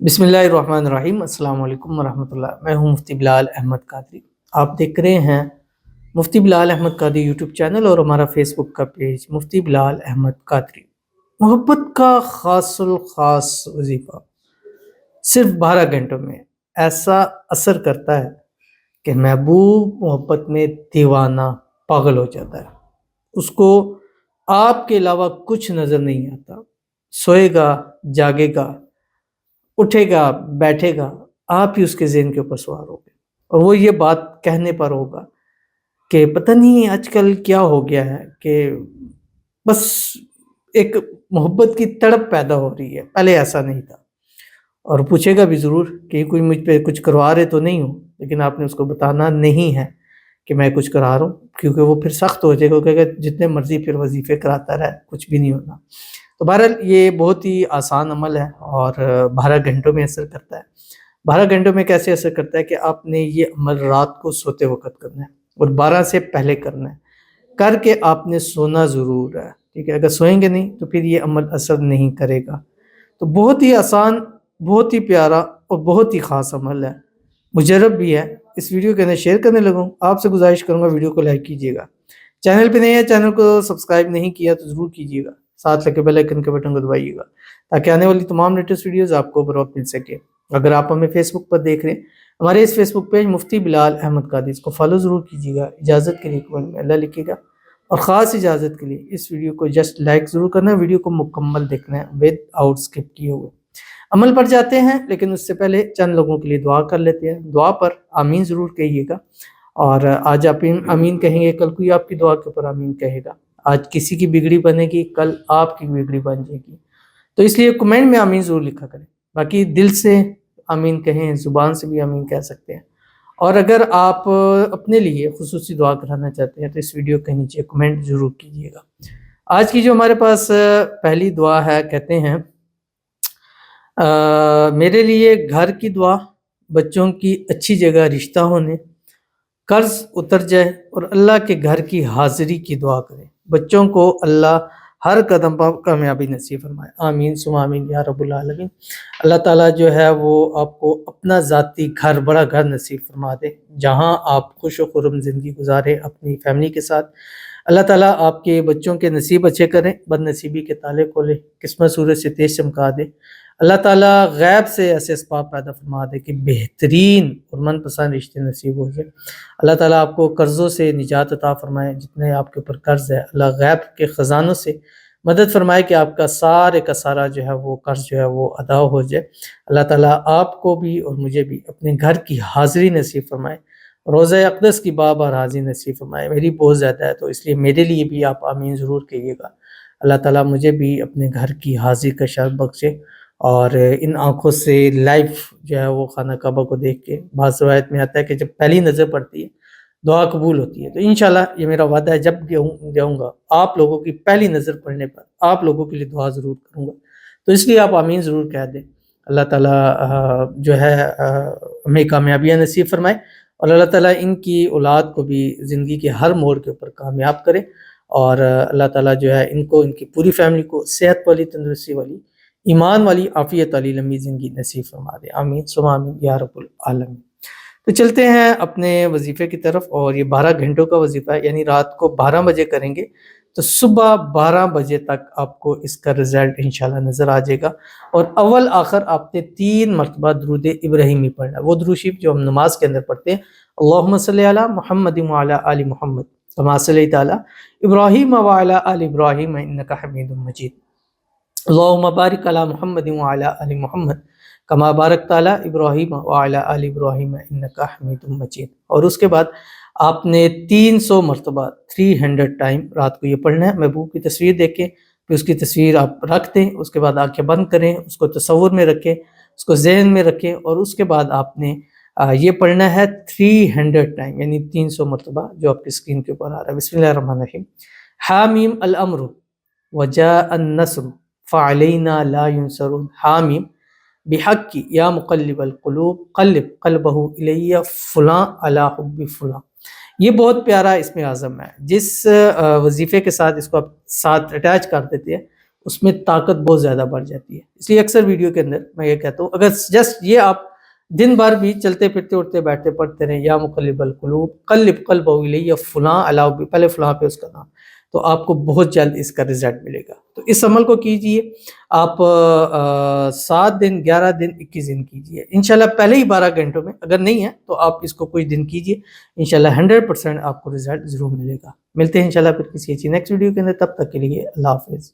بسم اللہ الرحمن الرحیم۔ السلام علیکم ورحمۃ اللہ۔ میں ہوں مفتی بلال احمد قادری۔ آپ دیکھ رہے ہیں مفتی بلال احمد قادری یوٹیوب چینل اور ہمارا فیس بک کا پیج مفتی بلال احمد قادری۔ محبت کا خاص الخاص وظیفہ صرف 12 گھنٹوں میں ایسا اثر کرتا ہے کہ محبوب محبت میں دیوانہ پاگل ہو جاتا ہے۔ اس کو آپ کے علاوہ کچھ نظر نہیں آتا، سوئے گا، جاگے گا، اٹھے گا، بیٹھے گا، آپ ہی اس کے ذہن کے اوپر سوار ہو گے، اور وہ یہ بات کہنے پر ہوگا کہ پتہ نہیں آج کل کیا ہو گیا ہے کہ بس ایک محبت کی تڑپ پیدا ہو رہی ہے، پہلے ایسا نہیں تھا۔ اور پوچھے گا بھی ضرور کہ کوئی مجھ پہ کچھ کروا رہے تو نہیں ہو، لیکن آپ نے اس کو بتانا نہیں ہے کہ میں کچھ کرا رہا ہوں، کیونکہ وہ پھر سخت ہو جائے گا، کہ جتنے مرضی پھر وظیفے کراتا رہے کچھ بھی نہیں ہونا۔ تو بہرحال یہ بہت ہی آسان عمل ہے اور 12 گھنٹوں میں اثر کرتا ہے۔ 12 گھنٹوں میں کیسے اثر کرتا ہے کہ آپ نے یہ عمل رات کو سوتے وقت کرنا ہے اور 12 سے پہلے کرنا ہے، کر کے آپ نے سونا ضرور ہے، ٹھیک ہے؟ اگر سوئیں گے نہیں تو پھر یہ عمل اثر نہیں کرے گا۔ تو بہت ہی آسان، بہت ہی پیارا اور بہت ہی خاص عمل ہے، مجرب بھی ہے۔ اس ویڈیو کے اندر شیئر کرنے لگوں، آپ سے گزارش کروں گا ویڈیو کو لائک کیجیے گا، چینل پہ نہیں ہے، چینل کو سبسکرائب نہیں کیا تو ضرور کیجیے گا، ساتھ لگے بیل آئیکن کے بٹن کو دبائیے گا تاکہ آنے والی تمام لیٹسٹ ویڈیوز آپ کو بروقت مل سکے۔ اگر آپ ہمیں فیس بک پر دیکھ رہے ہیں، ہمارے اس فیس بک پیج مفتی بلال احمد قادری، اس کو فالو ضرور کیجیے گا۔ اجازت کے لیے کمنٹ میں اللہ لکھیے گا، اور خاص اجازت کے لیے اس ویڈیو کو جسٹ لائک ضرور کرنا ہے، ویڈیو کو مکمل دیکھنا ہے ود آؤٹ اسکپ کیے ہوئے۔ عمل پر جاتے ہیں، لیکن اس سے پہلے چند لوگوں کے لیے دعا کر لیتے ہیں۔ دعا پر آمین ضرور کہیے گا، اور آج آپ آمین کہیں گے، کل کوئی آپ کی دعا کے اوپر آمین کہے گا۔ آج کسی کی بگڑی بنے گی، کل آپ کی بگڑی بن جائے گی، تو اس لیے کمنٹ میں آمین ضرور لکھا کریں۔ باقی دل سے آمین کہیں، زبان سے بھی آمین کہہ سکتے ہیں، اور اگر آپ اپنے لیے خصوصی دعا کرانا چاہتے ہیں تو اس ویڈیو کے نیچے کمنٹ ضرور کیجیے گا۔ آج کی جو ہمارے پاس پہلی دعا ہے، کہتے ہیں میرے لیے گھر کی دعا، بچوں کی اچھی جگہ رشتہ ہونے، قرض اتر جائے، اور اللہ کے گھر کی حاضری کی دعا کریں۔ بچوں کو اللہ ہر قدم پر کامیابی نصیب فرمائے، آمین ثم آمین یا رب العالمین۔ اللہ تعالیٰ جو ہے وہ آپ کو اپنا ذاتی گھر، بڑا گھر نصیب فرما دے، جہاں آپ خوش و خرم زندگی گزاریں اپنی فیملی کے ساتھ۔ اللہ تعالیٰ آپ کے بچوں کے نصیب اچھے کریں، بد نصیبی کے تالے کھولے، قسمت سورج سے تیز چمکا دے۔ اللہ تعالیٰ غیب سے ایسے اسباب پیدا فرما دے کہ بہترین اور من پسند رشتے نصیب ہو جائے۔ اللہ تعالیٰ آپ کو قرضوں سے نجات عطا فرمائے، جتنے آپ کے اوپر قرض ہے اللہ غیب کے خزانوں سے مدد فرمائے کہ آپ کا سارے کا سارا جو ہے وہ قرض جو ہے وہ ادا ہو جائے۔ اللہ تعالیٰ آپ کو بھی اور مجھے بھی اپنے گھر کی حاضری نصیب فرمائے، روزہ اقدس کی بار حاضری نصیب فرمائے۔ میری بہت زیادہ ہے تو اس لیے میرے لیے بھی آپ آمین ضرور کہیے گا۔ اللہ تعالیٰ مجھے بھی اپنے گھر کی حاضری کا شرف بخشے، اور ان آنکھوں سے لائف جو ہے وہ خانہ کعبہ کو دیکھ کے، بعض روایت میں آتا ہے کہ جب پہلی نظر پڑتی ہے دعا قبول ہوتی ہے، تو انشاءاللہ یہ میرا وعدہ ہے، جب جاؤں گا آپ لوگوں کی پہلی نظر پڑنے پر آپ لوگوں کے لیے دعا ضرور کروں گا، تو اس لیے آپ آمین ضرور کہہ دیں۔ اللہ تعالیٰ جو ہے ہمیں کامیابیاں نصیب فرمائے، اور اللہ تعالیٰ ان کی اولاد کو بھی زندگی کے ہر موڑ کے اوپر کامیاب کرے، اور اللہ تعالیٰ جو ہے ان کو، ان کی پوری فیملی کو صحت والی، تندرستی والی، ایمان والی، عافیت والی لمبی زندگی نصیب فرما دے، آمین ثم آمین یا رب العالمین۔ تو چلتے ہیں اپنے وظیفے کی طرف، اور یہ 12 گھنٹوں کا وظیفہ ہے، یعنی رات کو 12 بجے کریں گے تو صبح 12 بجے تک آپ کو اس کا رزلٹ انشاءاللہ نظر آ جائے گا۔ اور اول آخر آپ نے 3 مرتبہ درود ابراہیمی پڑھنا ہے، وہ درود شریف جو ہم نماز کے اندر پڑھتے ہیں، اللہم صلی علی محمد وعلی آل محمد کما صلیت علی ابراہیم وعلی آل ابراہیم انک حمید مجید، اللہم بارک علی محمد وعلی آل محمد کما بارکت علی ابراہیم وعلی آل ابراہیم انک حمید مجید۔ اور اس کے بعد آپ نے 300 مرتبہ 300 ٹائم رات کو یہ پڑھنا ہے۔ محبوب کی تصویر دیکھیں، پھر اس کی تصویر آپ رکھ دیں، اس کے بعد آنکھیں بند کریں، اس کو تصور میں رکھیں، اس کو ذہن میں رکھیں، اور اس کے بعد آپ نے یہ پڑھنا ہے 300 ٹائم، یعنی 300 مرتبہ جو آپ کی اسکرین کے اوپر آ رہا ہے۔ بسم اللہ الرحمن الرحیم، حامیم الامر وجاء النصر فعلینا لا ینصرون، حامیم بحق یا مقلب القلوب قلب قلبہ الی فلاں علی حب فلاں۔ یہ بہت پیارا اسم اعظم ہے، جس وظیفے کے ساتھ اس کو آپ ساتھ اٹیچ کر دیتے ہیں اس میں طاقت بہت زیادہ بڑھ جاتی ہے. اس لیے اکثر ویڈیو کے اندر میں یہ کہتا ہوں اگر جسٹ یہ آپ دن بھر بھی چلتے پھرتے اٹھتے بیٹھتے پڑھتے رہیں یا مقلب القلوب قلب قلبہ الیہ یا فلاں علاؤ پہلے فلاں پہ اس کا نام، تو آپ کو بہت جلد اس کا رزلٹ ملے گا. تو اس عمل کو کیجئے آپ 7 دن 11 دن 21 دن کیجئے انشاءاللہ پہلے ہی 12 گھنٹوں میں. اگر نہیں ہے تو آپ اس کو کچھ دن کیجئے انشاءاللہ 100% آپ کو رزلٹ ضرور ملے گا. ملتے ہیں انشاءاللہ پھر کسی اچھی نیکسٹ ویڈیو کے اندر، تب تک کے لیے اللہ حافظ.